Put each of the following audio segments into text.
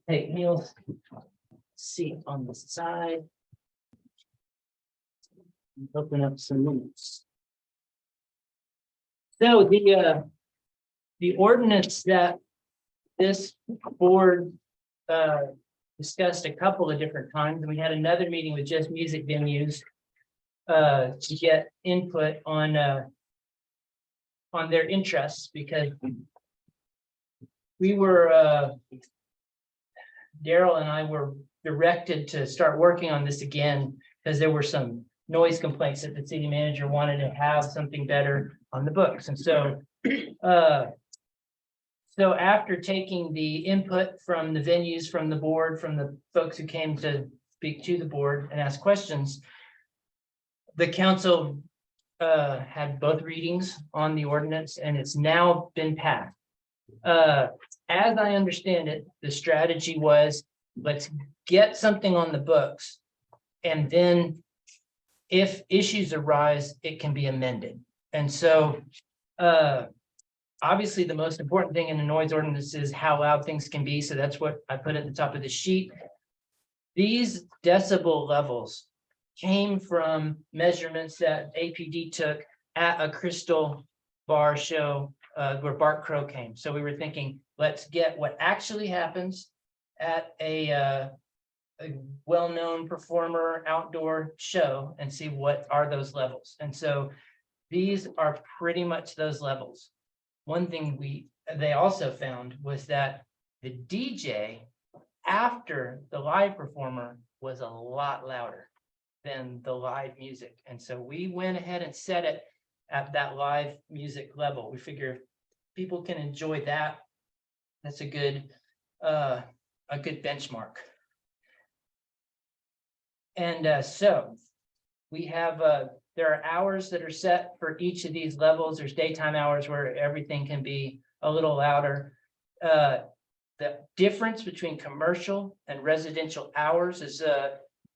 Take Neil's seat on the side. Open up some minutes. So the ordinance that this board discussed a couple of different times, and we had another meeting with just music venues to get input on their interests, because we were Daryl and I were directed to start working on this again because there were some noise complaints that the city manager wanted to have something better on the books. And so so after taking the input from the venues, from the board, from the folks who came to speak to the board and ask questions, the council had both readings on the ordinance, and it's now been passed. As I understand it, the strategy was, let's get something on the books, and then if issues arise, it can be amended. And so obviously the most important thing in the noise ordinance is how loud things can be. So that's what I put at the top of the sheet. These decibel levels came from measurements that APD took at a Crystal Bar show where Bart Crow came. So we were thinking, let's get what actually happens at a well-known performer outdoor show and see what are those levels. And so these are pretty much those levels. One thing they also found was that the DJ after the live performer was a lot louder than the live music. And so we went ahead and set it at that live music level. We figure if people can enjoy that, that's a good benchmark. And so we have there are hours that are set for each of these levels. There's daytime hours where everything can be a little louder. The difference between commercial and residential hours is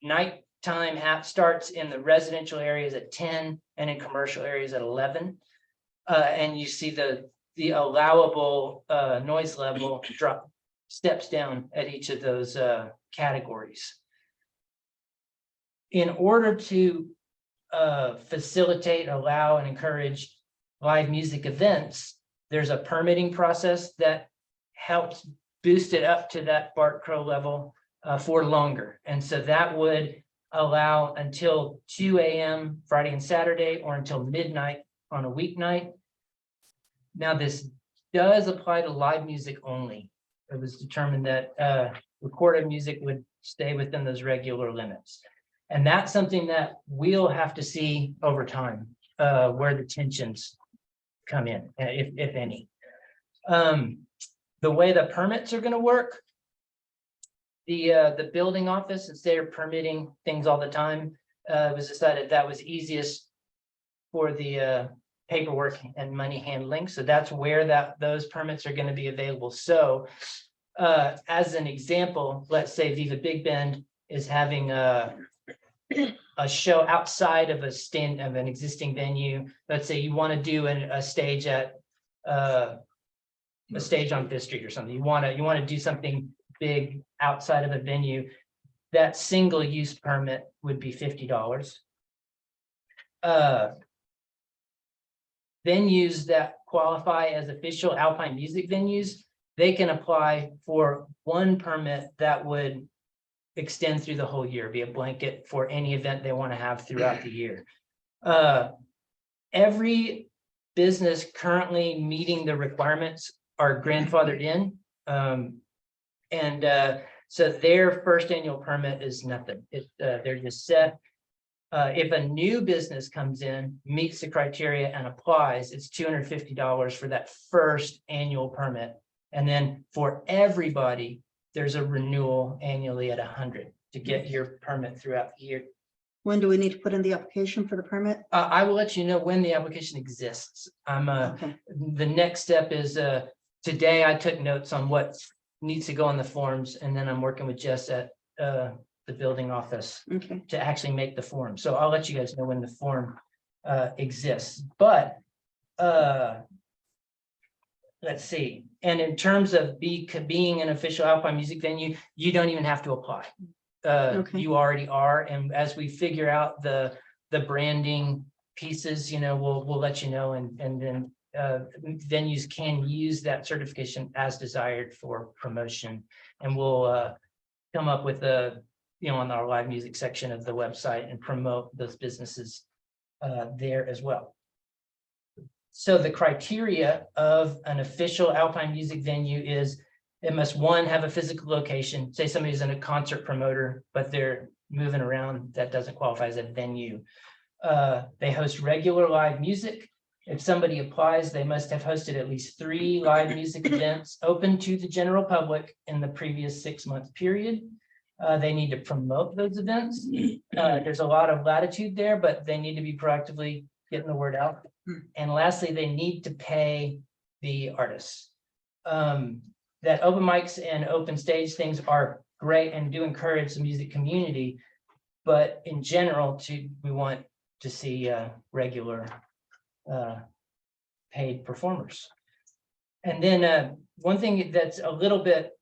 nighttime starts in the residential areas at 10 and in commercial areas at 11. And you see the allowable noise level steps down at each of those categories. In order to facilitate, allow, and encourage live music events, there's a permitting process that helps boost it up to that Bart Crow level for longer. And so that would allow until 2 a.m. Friday and Saturday, or until midnight on a weeknight. Now, this does apply to live music only. It was determined that recorded music would stay within those regular limits. And that's something that we'll have to see over time, where the tensions come in, if any. The way the permits are going to work, the building office, since they're permitting things all the time, it was decided that was easiest for the paperwork and money handling. So that's where those permits are going to be available. So as an example, let's say Viva Big Bend is having a show outside of an existing venue. Let's say you want to do a stage at a stage on Fifth Street or something. You want to do something big outside of a venue. That single use permit would be $50. Venues that qualify as official alpine music venues, they can apply for one permit that would extend through the whole year, be a blanket for any event they want to have throughout the year. Every business currently meeting the requirements are grandfathered in. So their first annual permit is nothing. They're just set. If a new business comes in, meets the criteria and applies, it's $250 for that first annual permit. And then for everybody, there's a renewal annually at $100 to get your permit throughout the year. When do we need to put in the application for the permit? I will let you know when the application exists. Okay. The next step is today I took notes on what needs to go on the forms, and then I'm working with Jess at the building office to actually make the form. So I'll let you guys know when the form exists. But let's see, and in terms of being an official Alpine music venue, you don't even have to apply. Okay. You already are, and as we figure out the branding pieces, we'll let you know, and then venues can use that certification as desired for promotion, and we'll come up with on our live music section of the website and promote those businesses there as well. So the criteria of an official Alpine music venue is it must, one, have a physical location. Say somebody's in a concert promoter, but they're moving around, that doesn't qualify as a venue. They host regular live music. If somebody applies, they must have hosted at least 3 live music events open to the general public in the previous 6-month period. They need to promote those events. There's a lot of latitude there, but they need to be proactively getting the word out. And lastly, they need to pay the artists. That open mics and open stage things are great and do encourage the music community, but in general, we want to see regular paid performers. And then one thing that's a little bit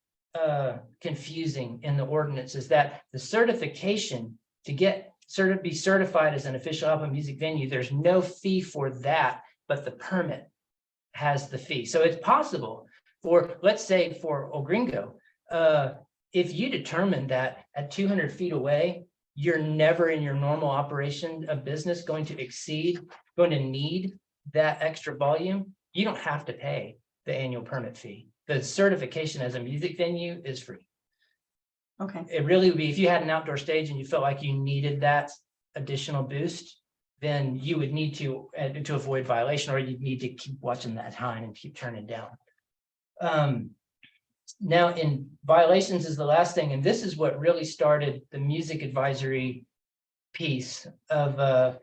confusing in the ordinance is that the certification to be certified as an official Alpine music venue, there's no fee for that, but the permit has the fee. So it's possible for, let's say for El Gringo, if you determine that at 200 feet away, you're never in your normal operation of business going to need that extra volume, you don't have to pay the annual permit fee. The certification as a music venue is free. Okay, It really would be if you had an outdoor stage and you felt like you needed that additional boost, then you would need to avoid violation, or you'd need to keep watching that time and keep turning down. Now in violations is the last thing, and this is what really started the music advisory piece of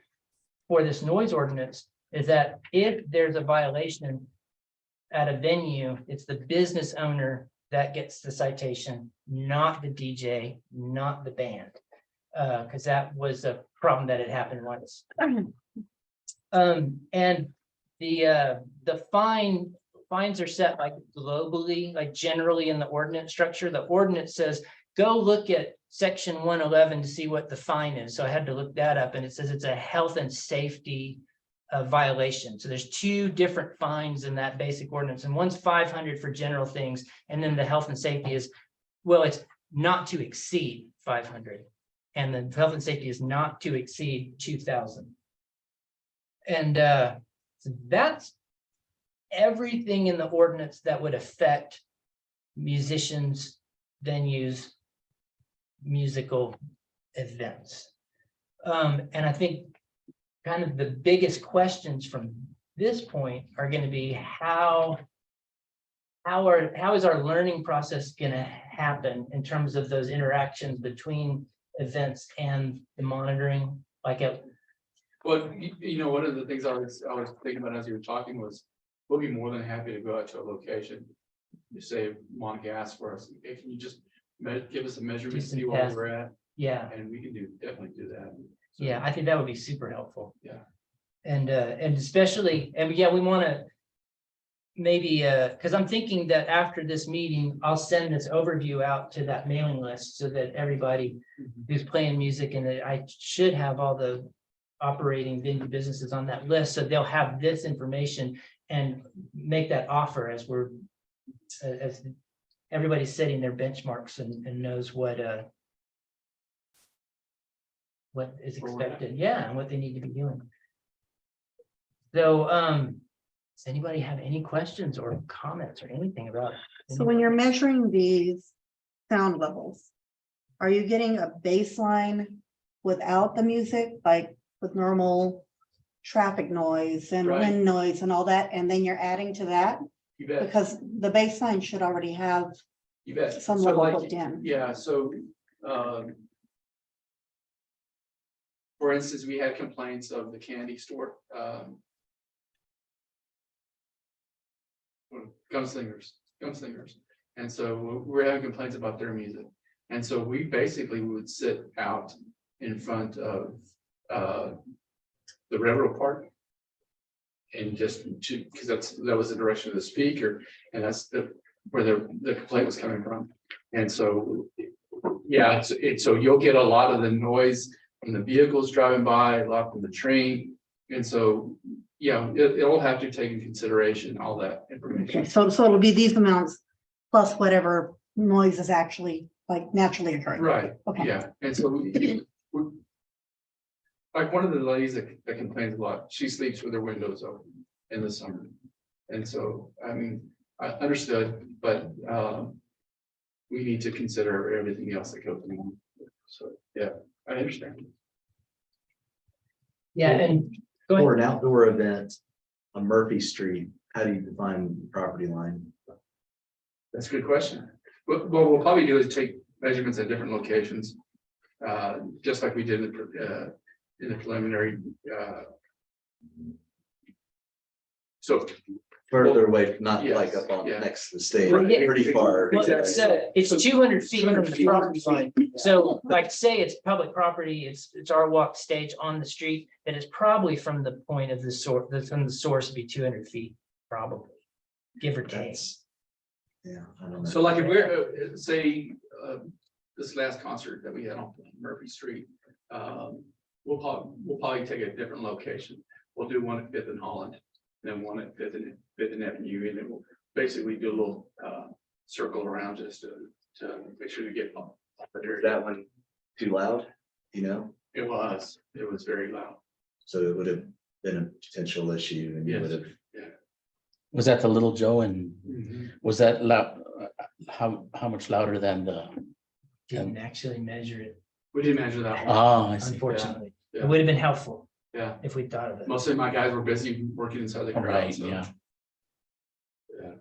for this noise ordinance, is that if there's a violation at a venue, it's the business owner that gets the citation, not the DJ, not the band, because that was a problem that had happened once. And the fines are set like globally, like generally in the ordinance structure. The ordinance says, go look at section 111 to see what the fine is. So I had to look that up, and it says it's a health and safety violation. So there's 2 different fines in that basic ordinance, and one's 500 for general things, and then the health and safety is, well, it's not to exceed 500, and the health and safety is not to exceed 2,000. And so that's everything in the ordinance that would affect musicians, venues, musical events. And I think kind of the biggest questions from this point are going to be how is our learning process going to happen in terms of those interactions between events and the monitoring, like Well, one of the things I was thinking about as you were talking was, we'll be more than happy to go out to a location. You say Monica asked for us, hey, can you just give us a measurement, some see where tests. we're at, yeah, and we can definitely do that. So, yeah, I think that would be super helpful. Yeah. And especially, and yeah, we want to maybe, because I'm thinking that after this meeting, I'll send this overview out to that mailing list so that everybody who's playing music, and I should have all the operating venue businesses on that list, so they'll have this information and make that offer as everybody's setting their benchmarks and knows what is expected, yeah, and what they need to be doing. So, does anybody have any questions or comments or anything about? so when you're measuring these sound levels, are you getting a baseline without the music, like with normal traffic noise and Right. wind noise and all that, and then you're adding to that? You bet. Because the baseline should already have You bet. some So level like, built in. yeah, so for instance, we had complaints of the candy store, gunslingers. And so we're having complaints about their music. And so we basically would sit out in front of the railroad park And just to, because that was the direction of the speaker, and that's where the complaint was coming from. And so, yeah, so you'll get a lot of the noise from the vehicles driving by, a lot from the train. And so, yeah, it'll have to take in consideration all that Okay, information. so it'll be these amounts plus whatever noise is actually like naturally occurring. Right, Okay. yeah, and so like one of the ladies that complains a lot, she sleeps with her windows open in the summer. And so, I mean, I understood, but we need to consider everything else that goes along. So, yeah, I understand. Yeah, and go ahead. For an outdoor event on Murphy Street, how do you define the property line? That's a good question. What we'll probably do is take measurements at different locations. Just like we did in the preliminary. So, Further away, not Yes, like up on yeah. next to the stage, Well, yeah. pretty far. Well, it's 200 feet from 200 the feet. property line. So like say it's public property, it's our walk stage on the street, then it's probably from the point of the source, from the source would be 200 feet, probably. Give or take. That's- Yeah, I don't know. so like if we're, say, this last concert that we had on Murphy Street, we'll probably take a different location. We'll do one at Fifth and Holland, then one at Fifth and Avenue, and then we'll basically do a little circle around just to make sure to get up. Is that one too loud? You know, It was very loud. so it would have been a potential issue and you Yes. would have. Was that the Little Joe, and Mhm. was that loud? How much louder than the? Didn't actually measure it, We didn't measure that one. Oh, I see. unfortunately. Yeah. It would have been helpful Yeah, if we thought of it. mostly my guys were busy working inside the crowd. Right, so, yeah. yeah.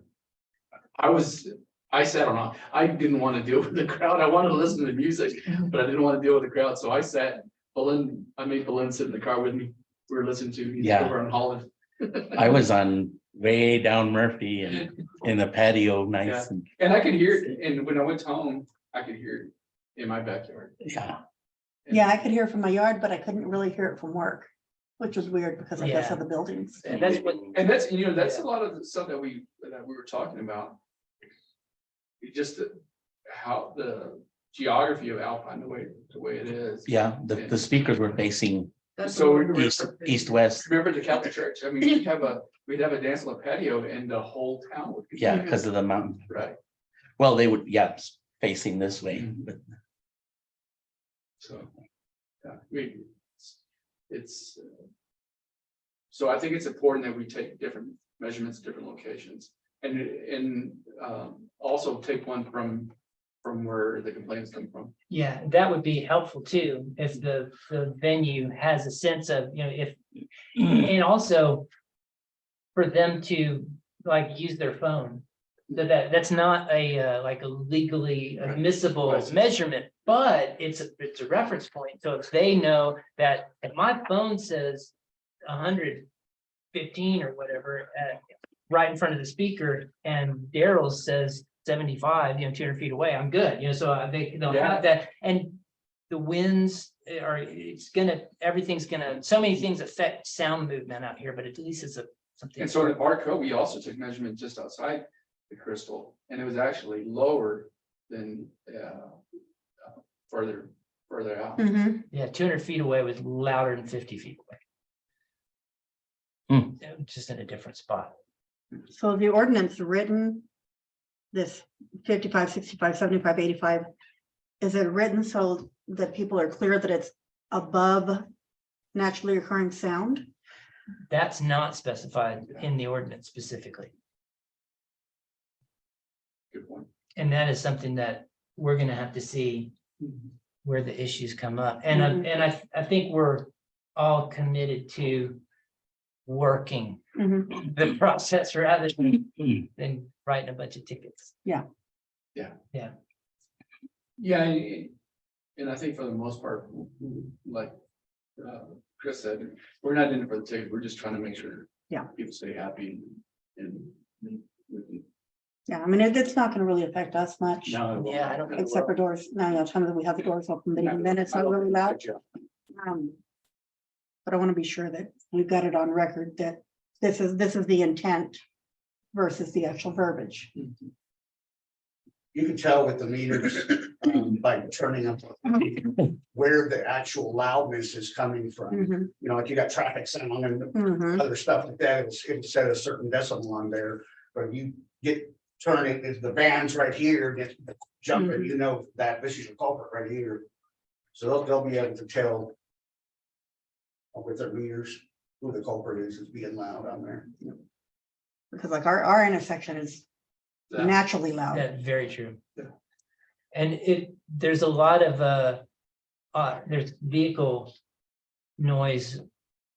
I sat on, I didn't want to deal with the crowd. I wanted to listen to the music, but I didn't want to deal with the crowd. So I sat, I made Belen sit in the car with me. We were listening to music Yeah. over in Holland. I was on way down Murphy and in the patio, nice and, And I could hear it. And when I went home, I could hear it in my backyard. yeah. Yeah, I could hear it from my yard, but I couldn't really hear it from work, which was weird because I guess Yeah. of the buildings. And that's what, And that's, that's a lot of the stuff that we were talking about. It just how the geography of Alpine, the way it is. Yeah, the speakers were facing So east, west. remember the Catholic church? I mean, we'd have a dance on the patio and the whole town would. be- Yeah, because of the mountain. Right, Well, they would, yeah, facing this way, but so, yeah, it's. So I think it's important that we take different measurements, different locations, and also take one from where the complaints come from. yeah, that would be helpful too, if the venue has a sense of, if, and also for them to like use their phone. That's not like a legally admissible Right. measurement, but it's a reference point. So if they know that if my phone says 115 or whatever right in front of the speaker, and Daryl's says 75, 200 feet away, I'm good, so they'll Yeah. have that. And the winds everything's gonna, so many things affect sound movement out here, but at least it's something. And so at Barco, we also took measurement just outside the crystal, and it was actually lower than further out. Mhm. Yeah, 200 feet away was louder than 50 feet away. Yeah, just in a different spot. So the ordinance written, this 55, 65, 75, 85, is it written so that people are clear that it's above naturally occurring sound? That's not specified in the ordinance specifically. Good point. And that is something that we're gonna have to see where the issues come up. And I think we're all committed to working Mhm. the process rather than writing a bunch of tickets. Yeah, and I think for the most part, like Chris said, we're not in it for the ticket, we're just trying to make sure. Yeah. People stay happy and. Yeah, I mean, it's not gonna really affect us much, No. Yeah, I don't think. except for doors, now, times that we have the doors open, but even then it's not really loud. But I wanna be sure that we've got it on record that this is the intent versus the actual verbiage. You can tell with the meters, by turning up where the actual loudness is coming from. Mhm, You know, like you got traffic sound and mhm, other stuff like that, it set a certain decibel on there, but you get turning, if the band's right here, get jumping, you know that this is your culprit right here. So they'll be able to tell with their meters who the culprit is being loud on there. because like our intersection is naturally loud. That's very true. Yeah. And there's a lot of, there's vehicle noise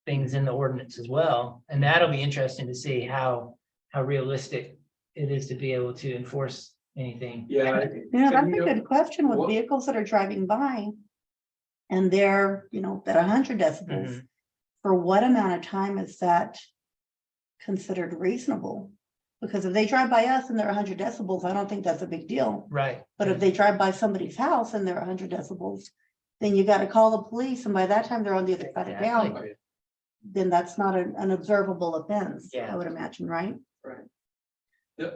things in the ordinance as well. And that'll be interesting to see how realistic it is to be able to enforce anything. Yeah. Yeah, that's And, a you know, good question with what- vehicles that are driving by. And they're, at 100 decibels. Mhm. For what amount of time is that considered reasonable? Because if they drive by us and they're 100 decibels, I don't think that's a big deal. Right. But if they drive by somebody's house and they're 100 decibels, then you got to call the police, and by that time they're on the other side of town. Exactly. Then that's not an observable offense, Yeah. I would imagine, right?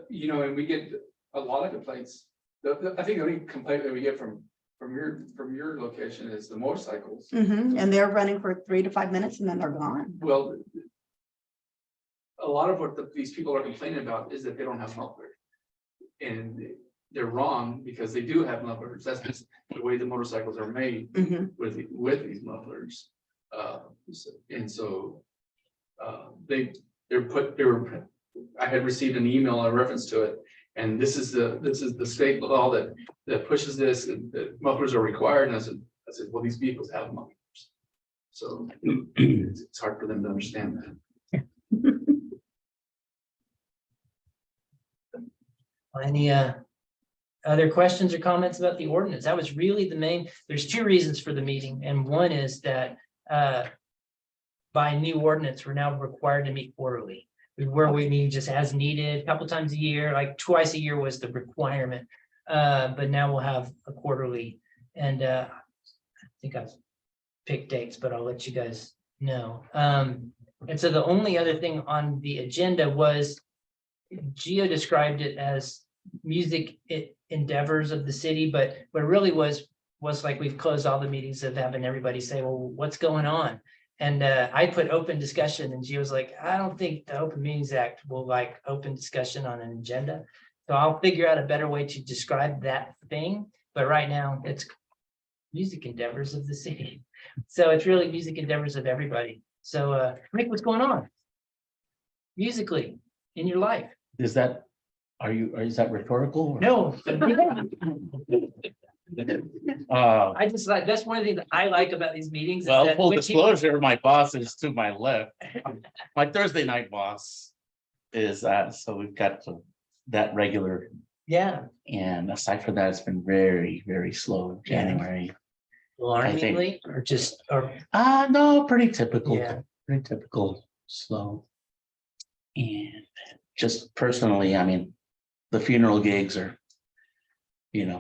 You know, and we get a lot of complaints. I think the only complaint that we get from your location is the motorcycles. And they're running for 3 to 5 minutes and then they're gone. Well, a lot of what these people are complaining about is that they don't have mufflers. And they're wrong, because they do have mufflers. That's just the way the motorcycles are made Mhm. with these mufflers. And so I had received an email in reference to it. And this is the state law that pushes this, and that mufflers are required. And I said, well, these vehicles have mufflers. So it's hard for them to understand that. Any other questions or comments about the ordinance? That was really there's two reasons for the meeting, and one is that by new ordinance, we're now required to meet quarterly. Where we meet just as needed, a couple times a year, like twice a year was the requirement. But now we'll have a quarterly, and I think I've picked dates, but I'll let you guys know. And so the only other thing on the agenda was Gio described it as music endeavors of the city, but what it really was like we've closed all the meetings of having everybody say, well, what's going on? And I put open discussion, and Gio was like, I don't think the Open Meetings Act will like open discussion on an agenda. So I'll figure out a better way to describe that thing. But right now it's music endeavors of the city. So it's really music endeavors of everybody. So Rick, what's going on musically in your life? Is that rhetorical? or- No. Uh, I just like, that's one of the things that I like about these meetings. is well, that full when people- disclosure, my boss is to my left. My Thursday night boss is so we've got that regular, Yeah, and aside from that, it's been very, very slow Yeah. January. alarmingly, or No, pretty typical, Yeah. pretty typical, slow. And just personally, I mean, the funeral gigs are,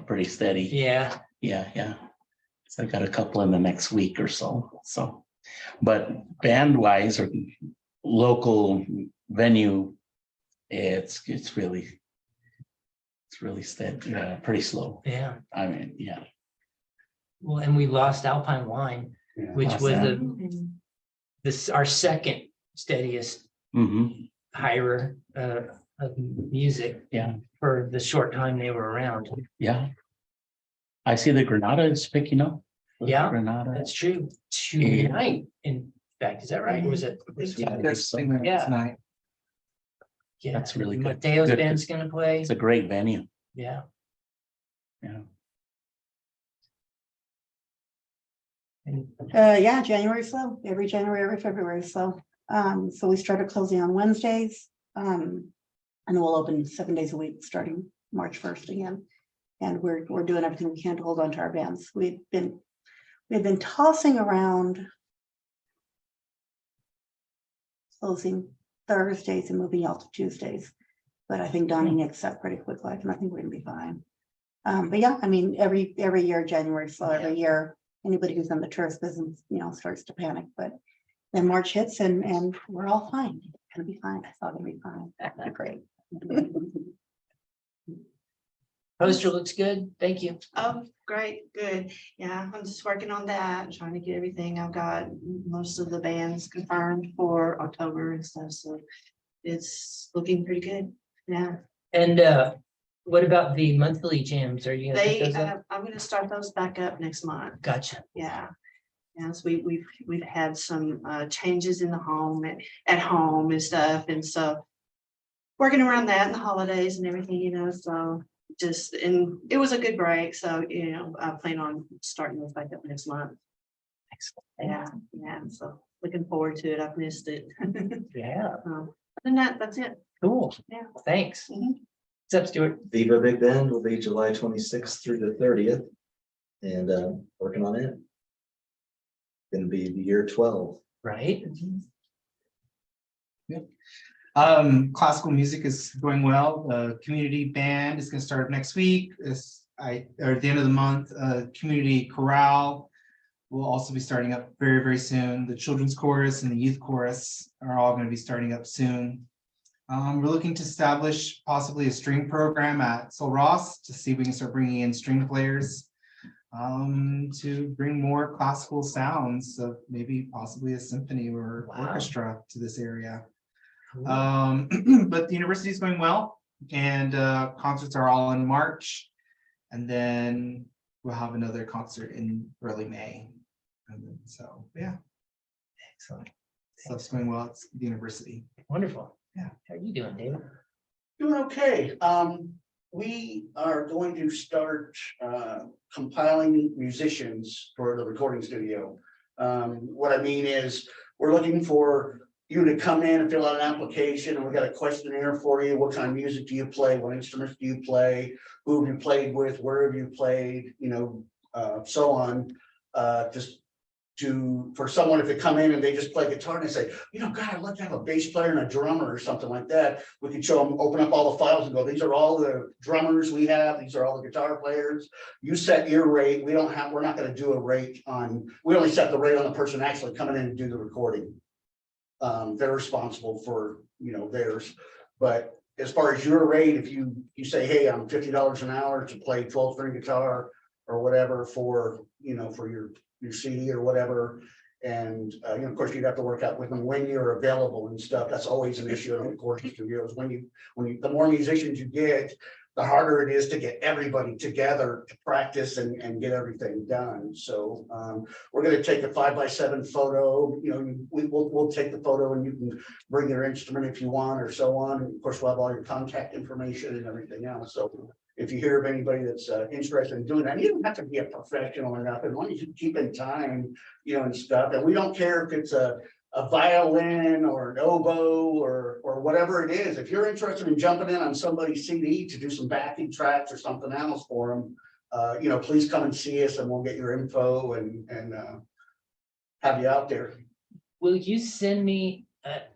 pretty steady. yeah, Yeah. So I got a couple in the next week or so, but band wise or local venue, it's really steady, pretty slow. yeah. I mean, yeah. Well, and we lost Alpine Wine, which Lost was that. our second steadiest Mhm. hirer of music. Yeah. For the short time they were around. Yeah. I see the Granada is picking up. Yeah, Granada. That's true. Tonight, in fact, is that right? Or was it? Yeah, Yeah. Yeah, That's really good. Mateo's Good. band's gonna play. It's a great venue. Yeah. Yeah. And Yeah, January slow, every January, every February is slow. So we started closing on Wednesdays. And we'll open 7 days a week, starting March 1st again. And we're doing everything we can to hold on to our bands. We've been tossing around closing Thursdays and moving out to Tuesdays. But I think Donnie nicks that pretty quick, and I think we're gonna be fine. But yeah, I mean, every year, January slow, every year, anybody who's in the tourist business, starts to panic, but then March hits and we're all fine. gonna be fine. It's all gonna be fine. Great. Poster looks good. Thank you. Oh, great, good. Yeah, I'm just working on that, trying to get everything. I've got most of the bands confirmed for October and stuff, so it's looking pretty good. Yeah, And what about the monthly jams? Are you gonna pick they, those up? I'm gonna start those back up next month. Gotcha. Yeah. Yes, we've had some changes in the home at home and stuff, and so working around that and the holidays and everything, you know, so just, and it was a good break, so, you know, I plan on starting those back up next month. Yeah, yeah, so looking forward to it. I've missed it. Yeah, Other than that, that's it. cool. Yeah. Thanks. Mhm. What's up, Stuart? Viva Big Bend will be July 26th through the 30th. And working on it. Gonna be the year 12. Right? Classical music is going well. The community band is gonna start next week. Or at the end of the month, community chorale will also be starting up very, very soon. The children's chorus and the youth chorus are all gonna be starting up soon. We're looking to establish possibly a string program at Sul Ross to see if we can start bringing in string players to bring more classical sounds of maybe possibly a symphony or Wow. orchestra to this area. Cool. But the university is going well, and concerts are all in March, and then we'll have another concert in early May. And then, so yeah, Excellent. stuff's going well at the university. Wonderful. Yeah. How are you doing, David? Doing okay. We are going to start compiling musicians for the recording studio. What I mean is, we're looking for you to come in and fill out an application, and we got a questionnaire for you. What kind of music do you play? What instruments do you play? Who have you played with? Where have you played? You know, so on. Just for someone, if they come in and they just play guitar and they say, you know, God, I'd like to have a bass player and a drummer or something like that. We can show them, open up all the files and go, these are all the drummers we have. These are all the guitar players. You set your rate. We're not going to do a rate on, we only set the rate on the person actually coming in to do the recording. They're responsible for, you know, theirs. But as far as your rate, if you say, hey, I'm $50 an hour to play 12-string guitar or whatever for, you know, for your CD or whatever. And you know, of course, you'd have to work out with them when you're available and stuff. That's always an issue in recording studios. The more musicians you get, the harder it is to get everybody together to practice and get everything done. So we're going to take a 5x7 photo. You know, we'll take the photo and you can bring your instrument if you want or so on. And of course, we'll have all your contact information and everything else. So if you hear of anybody that's interested in doing that, you don't have to be a professional or nothing. As long as you keep in time, you know, and stuff. And we don't care if it's a violin or an oboe or whatever it is. If you're interested in jumping in on somebody's CD to do some backing tracks or something else for them, you know, please come and see us and we'll get your info and have you out there. Will you send me,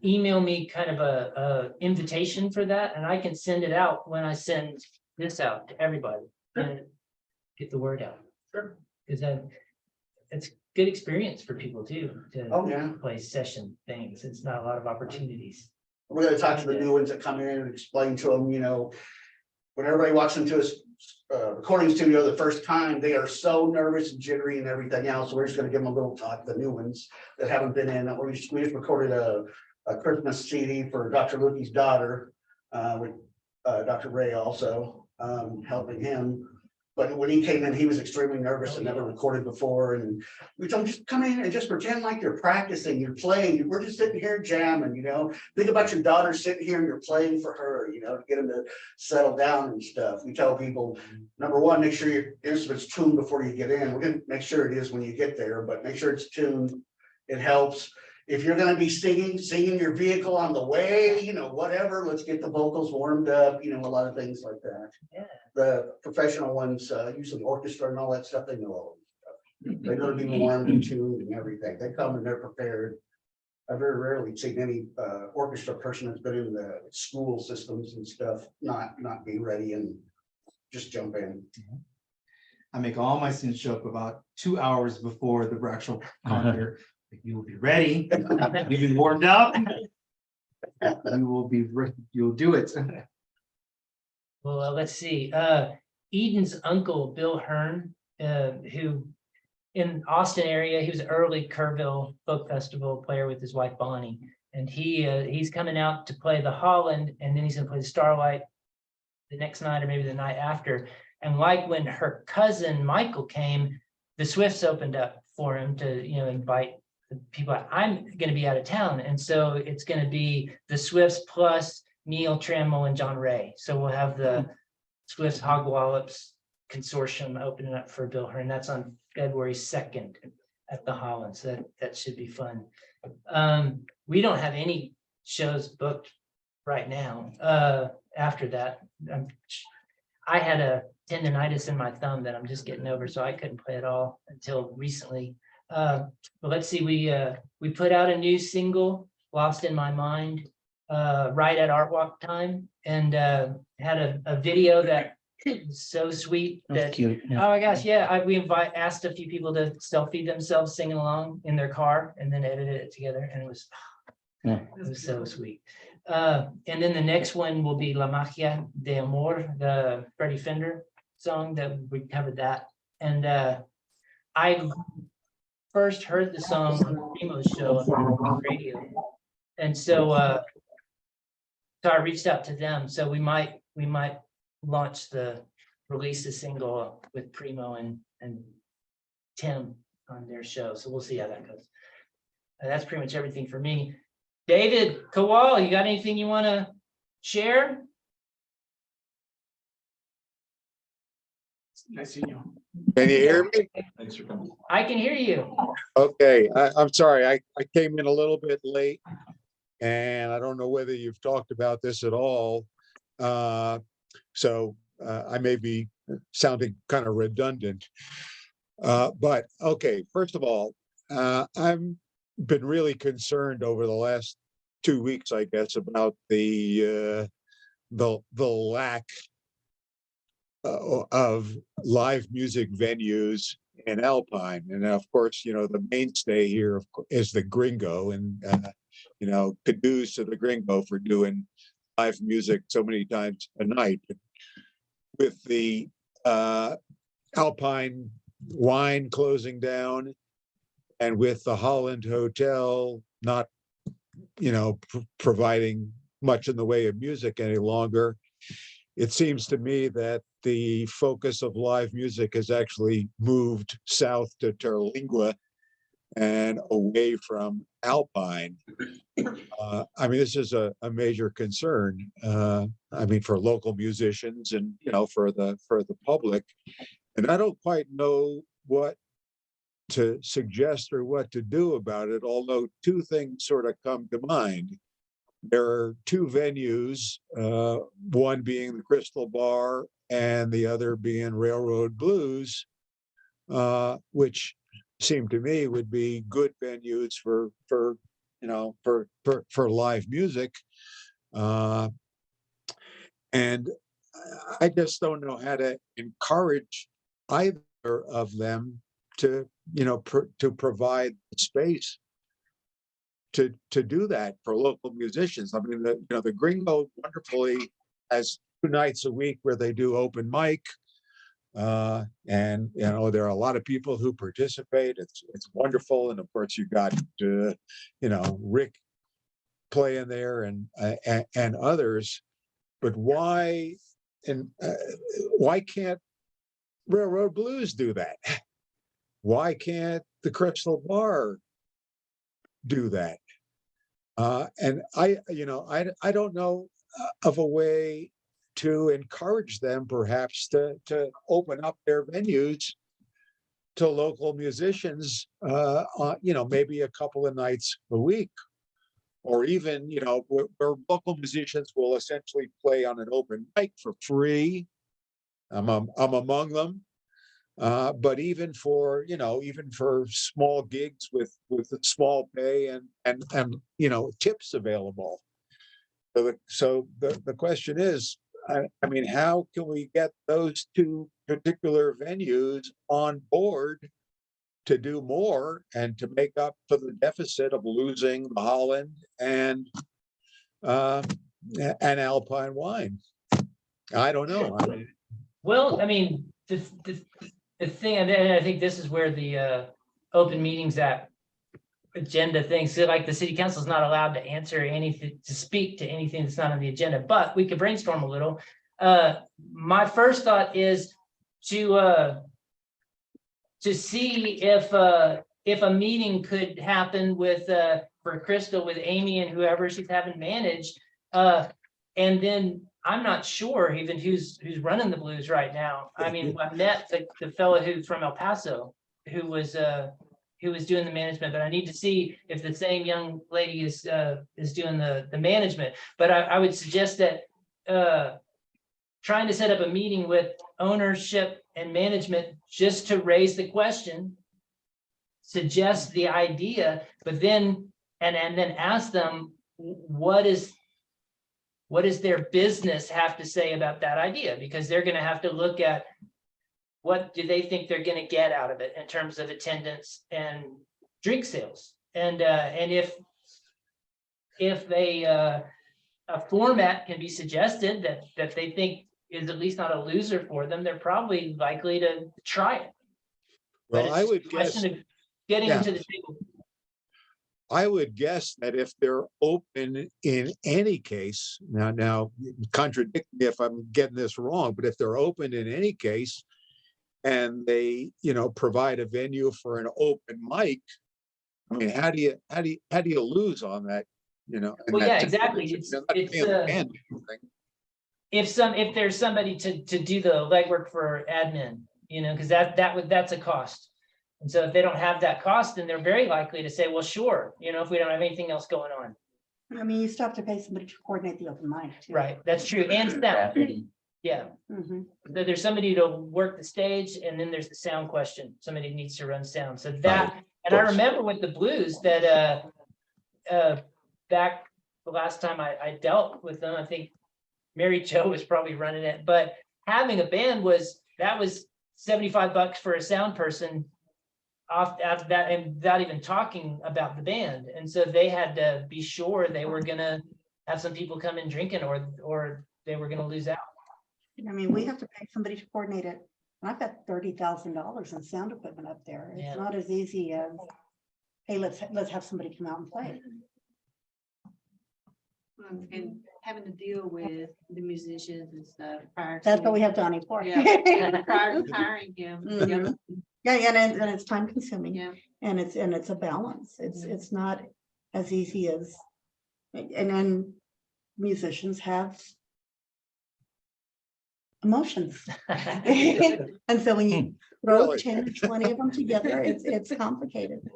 email me kind of a invitation for that? And I can send it out when I send this out to everybody and get the word out. Sure. Because it's good experience for people too, to Oh, yeah. play session things. It's not a lot of opportunities. We're gonna talk to the new ones that come in and explain to them, you know, when everybody walks into a recording studio the first time, they are so nervous and jittery and everything else. So we're just gonna give them a little talk, the new ones that haven't been in. We just recorded a Christmas CD for Dr. Lukey's daughter, with Dr. Ray also helping him. But when he came in, he was extremely nervous and never recorded before. And we told him, just come in and just pretend like you're practicing, you're playing. We're just sitting here jamming, you know. Think about your daughter sitting here and you're playing for her, you know, to get them to settle down and stuff. We tell people, number one, make sure your instrument's tuned before you get in. We're gonna make sure it is when you get there, but make sure it's tuned. It helps. If you're gonna be singing your vehicle on the way, you know, whatever, let's get the vocals warmed up, you know, a lot of things like that. Yeah. The professional ones, usually orchestra and all that stuff, they know all that stuff. They're gonna be warmed and tuned and everything. They come and they're prepared. I've very rarely seen any orchestra person that's been in the school systems and stuff, not be ready and just jump in. I make all my students show up about 2 hours before the actual concert. You will be ready. You've been warmed up. you'll do it. Well, let's see, Eden's uncle, Bill Hearn, who in Austin area, he was an early Kerrville Folk Festival player with his wife Bonnie. And he's coming out to play the Holland, and then he's gonna play the Starlight the next night or maybe the night after. And like when her cousin Michael came, the Swifts opened up for him to, invite the people. I'm gonna be out of town, and so it's gonna be the Swifts plus Neil Trammell and John Ray. So we'll have the Swifts Hogwallops Consortium opening up for Bill Hearn. That's on February 2nd at the Holland. So that should be fun. We don't have any shows booked right now. After that, I had a tendonitis in my thumb that I'm just getting over, so I couldn't play at all until recently. But let's see, we put out a new single, Lost in My Mind, right at Art Walk time, and had a video that was so sweet That's that, cute. oh my gosh, yeah, asked a few people to selfie themselves singing along in their car and then edited it together, and it was so sweet. And then the next one will be La Magia de Amor, the Freddie Fender song that we covered that. And I first heard the song on Primo's show on the radio. And so I reached out to them. So we might release the single with Primo and Tim on their show. So we'll see how that goes. That's pretty much everything for me. David Kowal, you got anything you want to share? Nice seeing you. Can you hear me? Thanks for coming. I can hear you. Okay, I'm sorry, I came in a little bit late. And I don't know whether you've talked about this at all. So I may be sounding kind of redundant. But okay, first of all, I've been really concerned over the last 2 weeks, I guess, about the lack of live music venues in Alpine. And of course, the mainstay here is the Gringo, and kudos to the Gringo for doing live music so many times a night. With the Alpine Wine closing down, and with the Holland Hotel not, providing much in the way of music any longer, it seems to me that the focus of live music has actually moved south to Terlingua and away from Alpine. This is a major concern. For local musicians and for the public. And I don't quite know what to suggest or what to do about it, although two things sort of come to mind. There are two venues, one being the Crystal Bar and the other being Railroad Blues, which seem to me would be good venues for live music. And I just don't know how to encourage either of them to provide space to do that for local musicians. The Gringo wonderfully has 2 nights a week where they do open mic. And there are a lot of people who participate. It's wonderful. And of course you got Rick playing there and others. But why can't Railroad Blues do that? Why can't the Crystal Bar do that? And I don't know of a way to encourage them perhaps to open up their venues to local musicians, maybe a couple of nights a week, or even, where local musicians will essentially play on an open mic for free. I'm among them. But even for small gigs with a small pay and tips available. So the question is, how can we get those two particular venues on board to do more and to make up for the deficit of losing the Holland and uh, and Alpine wine. I don't know. I mean, Well, I mean, the thing, and I think this is where the Open Meetings Act agenda thing, so like the city council is not allowed to answer anything, to speak to anything that's not on the agenda, but we could brainstorm a little. My first thought is to see if a meeting could happen with for Crystal, with Amy and whoever she's having managed. And then I'm not sure even who's running the Blues right now. I mean, I met the fellow who's from El Paso, who was doing the management, but I need to see if the same young lady is doing the management. But I would suggest that trying to set up a meeting with ownership and management just to raise the question, suggest the idea, but then and then ask them what does their business have to say about that idea, because they're going to have to look at what do they think they're going to get out of it in terms of attendance and drink sales, and if a format can be suggested that they think is at least not a loser for them, they're probably likely to try it. But well, it's I just would a guess, question of getting yeah. them to the table. I would guess that if they're open in any case, now contradict me if I'm getting this wrong, but if they're open in any case and they, provide a venue for an open mic, I mean, how do you lose on that, in Well, that yeah, situation? exactly. You're not paying the band anything. If there's somebody to do the legwork for admin, because that's a cost. And so if they don't have that cost, then they're very likely to say, well, sure, if we don't have anything else going on. I mean, you still have to pay somebody to coordinate the open mic too. Right, that's true. And staff. Yeah, Mhm. there's somebody to work the stage, and then there's the sound question. Somebody needs to run sound. So that, and I remember with the Blues that back the last time I dealt with them, I think Mary Jo was probably running it, but having a band was $75 for a sound person off after that, and without even talking about the band. And so they had to be sure they were gonna have some people come in drinking, or they were gonna lose out. I mean, we have to pay somebody to coordinate it. And I've got $30,000 in sound equipment up there. Yeah. It's not as easy as, hey, let's have somebody come out and play. And having to deal with the musicians and stuff prior. That's to- what we have Donnie for. Yeah. Prior to hiring him. Mhm. Yeah, and it's time consuming. Yeah. And it's a balance. It's not as easy as, and then musicians have emotions. And so when you throw Really? 10 or 20 of them together, it's complicated.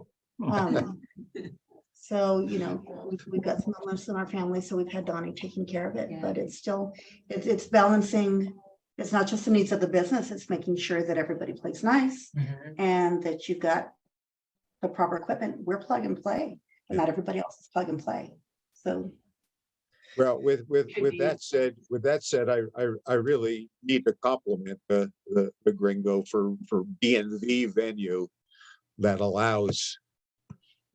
So, we've got some illness in our family, so we've had Donnie taking care of it, Yeah. but it's still, it's balancing. It's not just the needs of the business, it's making sure that everybody plays nice and that you've got the proper equipment. We're plug and play, but not everybody else is plug and play. So, Well, with that said, I really need to compliment the Gringo for being the venue that allows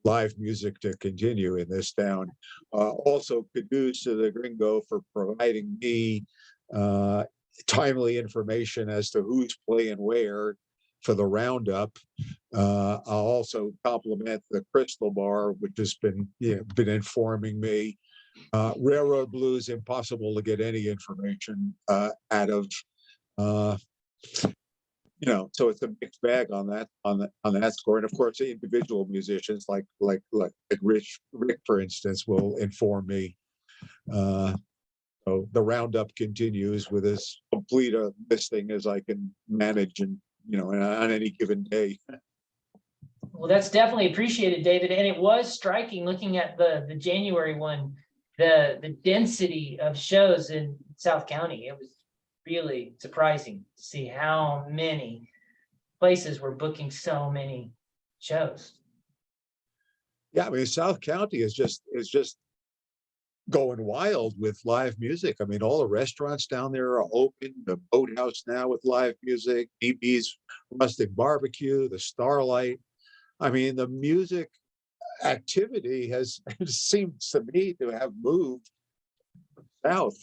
live music to continue in this town. Also kudos to the Gringo for providing me timely information as to who's playing where for the roundup. I'll also compliment the Crystal Bar, which has been informing me. Railroad Blues, impossible to get any information out of. So it's a mixed bag on that score. And of course, the individual musicians like Rick, for instance, will inform me. So the roundup continues with as complete a listing as I can manage, and on any given day. Well, that's definitely appreciated, David. And it was striking looking at the January one, the density of shows in South County. It was really surprising to see how many places were booking so many shows. Yeah, I mean, South County is just going wild with live music. I mean, all the restaurants down there are open. The Boathouse now with live music, DB's Rustic Barbecue, the Starlight. I mean, the music activity has seems to me to have moved south.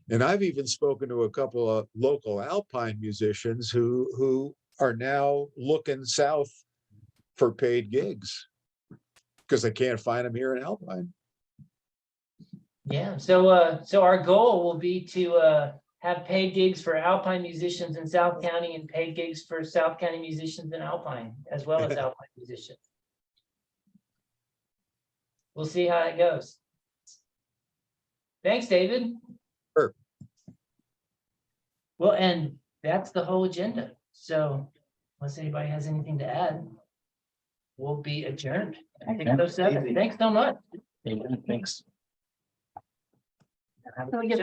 And I've even spoken to a couple of local Alpine musicians who are now looking south for paid gigs. Because they can't find them here in Alpine. Yeah, so our goal will be to have paid gigs for Alpine musicians in South County and paid gigs for South County musicians in Alpine, as well as Alpine musicians. We'll see how it goes. Thanks, David. Sure. Well, and that's the whole agenda. So unless anybody has anything to add, we'll be adjourned. I think so, 7. Thanks so much. Thanks. So we get